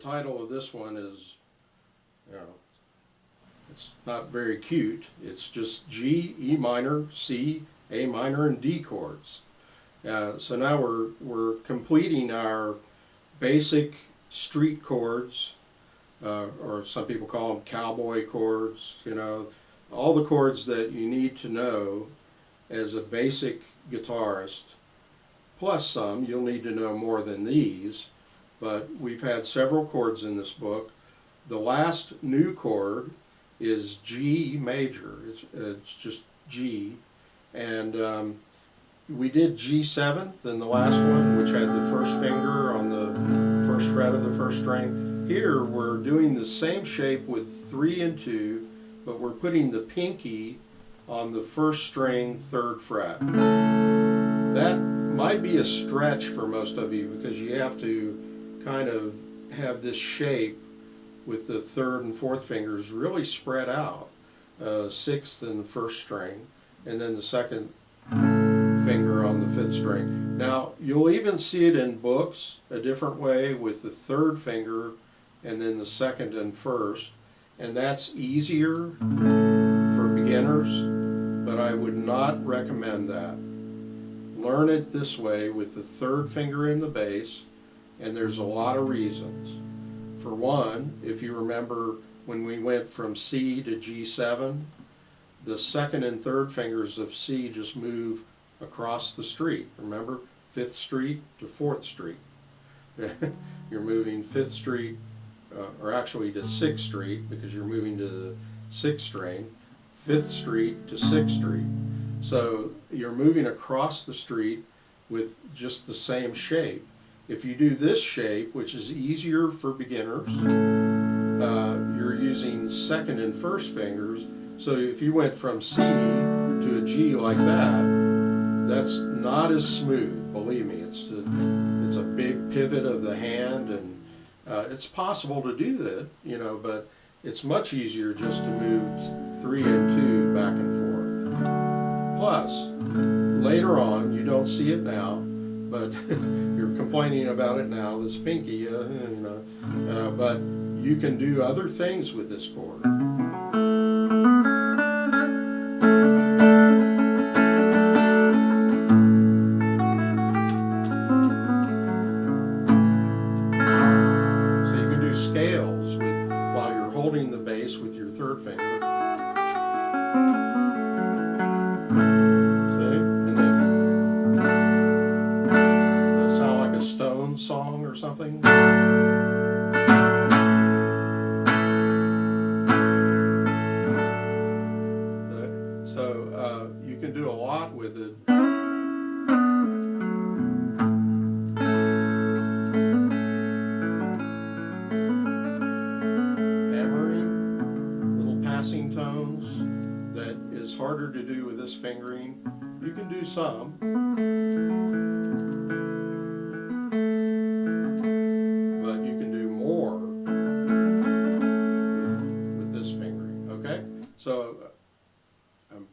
title of this one is, you know, it's not very cute. It's just G, E minor, C, A minor, and D chords. So now we're completing our basic street chords, or some people call them cowboy chords. You know, all the chords that you need to know as a basic guitarist. Plus some, you'll need to know more than these, but we've had several chords in this book. The last new chord is G major. It's just G, and we did G7th in the last one, which had the first finger on the first fret of the first string. Here we're doing the same shape with 3 and 2, but we're putting the pinky on the first string, 3rd fret. That might be a stretch for most of you because you have to kind of have this shape with the 3rd and 4th fingers really spread out, 6th and 1st string, and then the 2nd finger on the 5th string. Now you'll even see it in books a different way with the 3rd finger and then the 2nd and 1st, and that's easier for beginners, but I would not recommend that. Learn it this way with the 3rd finger in the bass, and there's a lot of reasons. For one, if you remember when we went from C to G7, the 2nd and 3rd fingers of C just move across the street. Remember, 5th Street to 4th Street. You're moving 5th Street, or actually to 6th Street, because you're moving to the 6th string, 5th Street to 6th Street. So you're moving across the street with just the same shape. If you do this shape, which is easier for beginners, you're using 2nd and 1st fingers. So if you went from C to a G like that, that's not as smooth, believe me. It's a big pivot of the hand, and it's possible to do that, you know, but it's much easier just to move 3 and 2 back and forth. Plus, later on, you don't see it now, but you're complaining about it now, this pinky, you know, but you can do other things with this chord. So you can do scales while you're holding the bass with your 3rd finger. Song or something. So you can do a lot with it. Hammering, little passing tones, that is harder to do with this fingering. You can do some. So I'm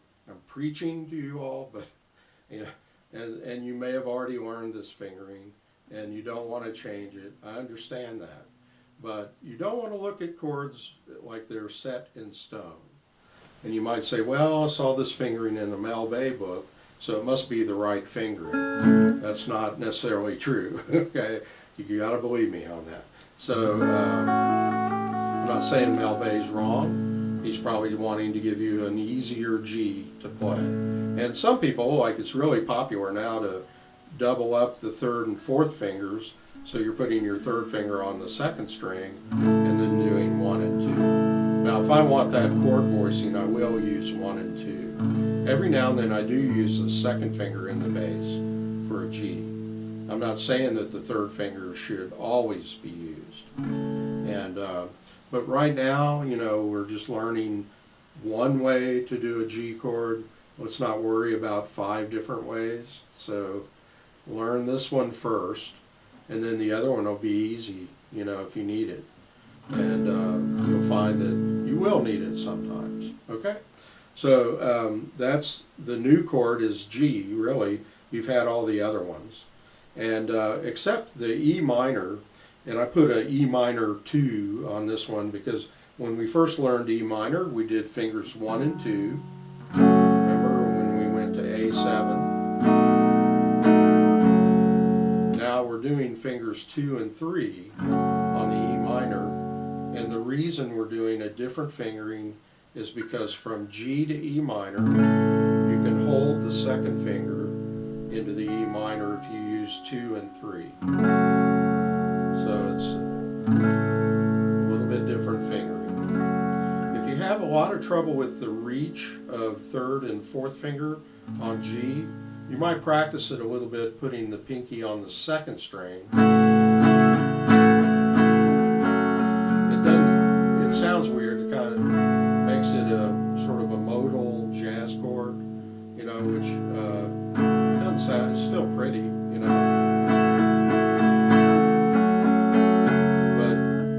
preaching to you all, but you know, and you may have already learned this fingering, and you don't want to change it. I understand that, but you don't want to look at chords like they're set in stone. And you might say, "Well, I saw this fingering in the Mel Bay book, so it must be the right fingering." That's not necessarily true. Okay, you got to believe me on that. So I'm not saying Mel Bay's wrong. He's probably wanting to give you an easier G to play. And some people, like it's really popular now to double up the 3rd and 4th fingers, so you're putting your 3rd finger on the 2nd string and then doing 1 and 2. Now if I want that chord voicing, I will use 1 and 2. Every now and then I do use the 2nd finger in the bass for a G. I'm not saying that the 3rd finger should always be used. And but right now, you know, we're just learning one way to do a G chord. Let's not worry about 5 different ways. So learn this one first, and then the other one will be easy, you know, if you need it. And you'll find that you will need it sometimes, okay? So that's the new chord is G, really. You've had all the other ones. And except the E minor, And I put a E minor 2 on this one because when we first learned E minor, we did fingers 1 and 2. Remember when we went to A7? Now we're doing fingers 2 and 3 on the E minor. And the reason we're doing a different fingering is because from G to E minor, you can hold the second finger into the E minor if you use 2 and 3. So it's a little bit different fingering. If you have a lot of trouble with the reach of third and fourth finger on G, you might practice it a little bit putting the pinky on the second string. It sounds weird. It kind of makes it a sort of a modal jazz chord, you know, which doesn't sound, it's still pretty, you know.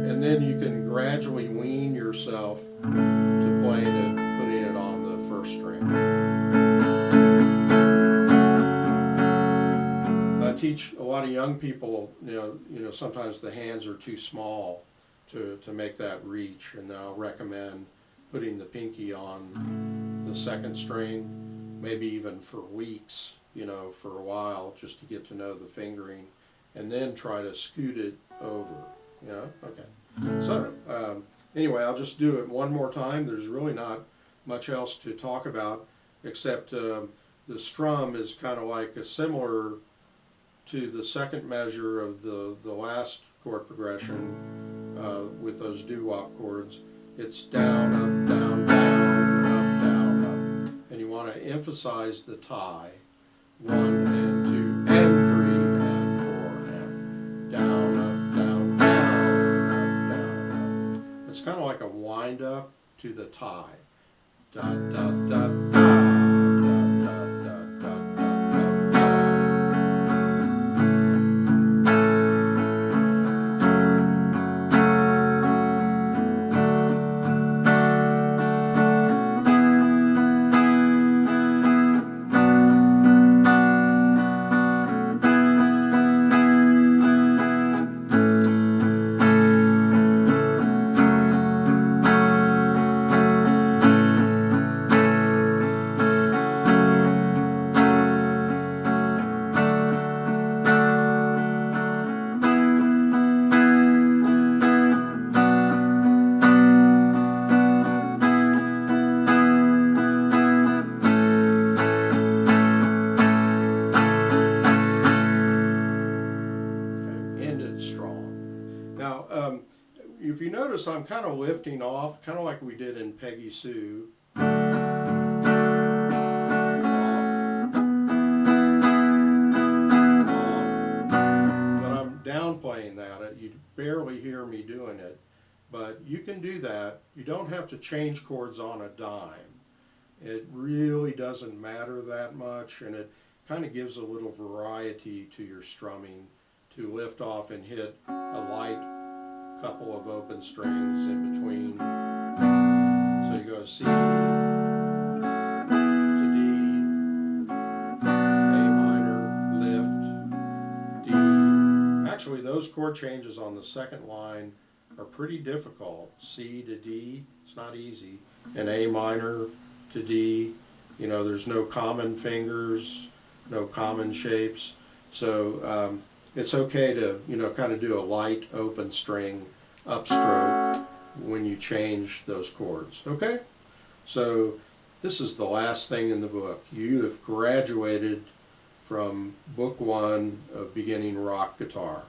And then you can gradually wean yourself to playing it, putting it on the first string. I teach a lot of young people, you know, sometimes the hands are too small to make that reach, and I'll recommend putting the pinky on the second string, maybe even for weeks, you know, for a while, just to get to know the fingering, and then try to scoot it over, you know, okay. So, anyway, I'll just do it one more time. There's really not much else to talk about, except the strum is kind of like a similar to the second measure of the last chord progression with those doo-wop chords. It's down, up, down, down, up, down, up. And you want to emphasize the tie. 1 and 2 and 3 and 4 and down, up, down, down, up, down, up. It's kind of like a wind up to the tie. Da, da, da, da. If you notice, I'm kind of lifting off, kind of like we did in Peggy Sue. Off. But I'm downplaying that. You barely hear me doing it. But you can do that. You don't have to change chords on a dime. It really doesn't matter that much, and it kind of gives a little variety to your strumming to lift off and hit a light couple of open strings in between. So you go C to D, A minor, lift, D. Actually, those chord changes on the second line are pretty difficult. C to D, it's not easy. And A minor to D, you know, there's no common fingers, no common shapes. So it's okay to, you know, kind of do a light open string upstroke when you change those chords. Okay? So this is the last thing in the book. You have graduated from book 1 of beginning rock guitar.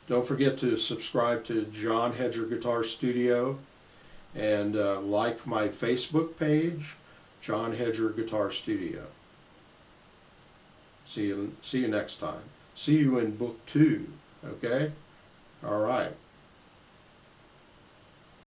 Don't forget to subscribe to John Hedger Guitar Studio and like my Facebook page, John Hedger Guitar Studio. See you next time. See you in book 2, okay? All right.